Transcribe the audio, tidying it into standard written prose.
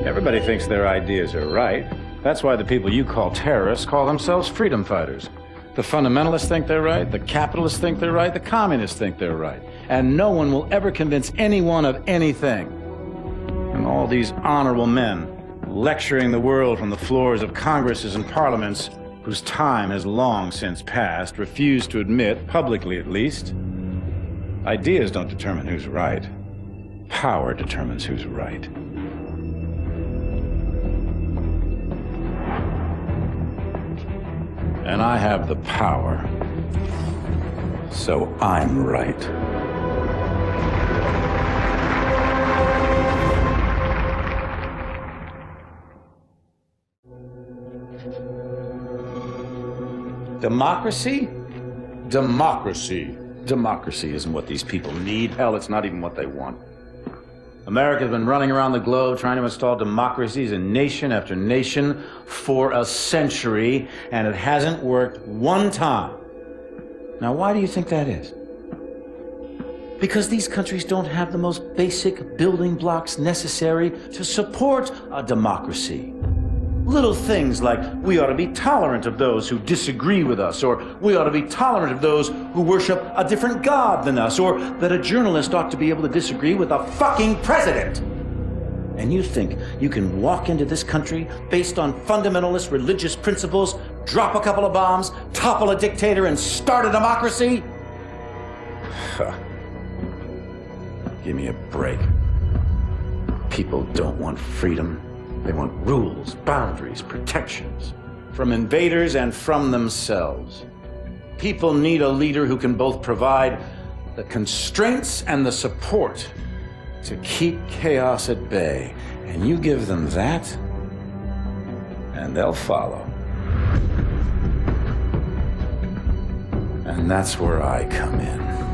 Everybody thinks their ideas are right. That's why the people you call terrorists call themselves freedom fighters. The fundamentalists think they're right, the capitalists think they're right, the communists think they're right. And no one will ever convince anyone of anything. And all these honorable men lecturing the world from the floors of Congresses and parliaments whose time has long since passed refuse to admit, publicly at least, ideas don't determine who's right. Power determines who's right. And I have the power, so I'm right. Democracy? Democracy. Democracy isn't what these people need. Hell, it's not even what they want. America's been running around the globe trying to install democracies in nation after nation for a century, and it hasn't worked one time. Now, why do you think that is? Because these countries don't have the most basic building blocks necessary to support a democracy. Little things like we ought to be tolerant of those who disagree with us, or we ought to be tolerant of those who worship a different god than us, or that a journalist ought to be able to disagree with a fucking president. And you think you can walk into this country based on fundamentalist religious principles, drop a couple of bombs, topple a dictator, and start a democracy? Give me a break. People don't want freedom. They want rules, boundaries, protections from invaders and from themselves. People need a leader who can both provide the constraints and the support to keep chaos at bay. And you give them that, and they'll follow. And that's where I come in.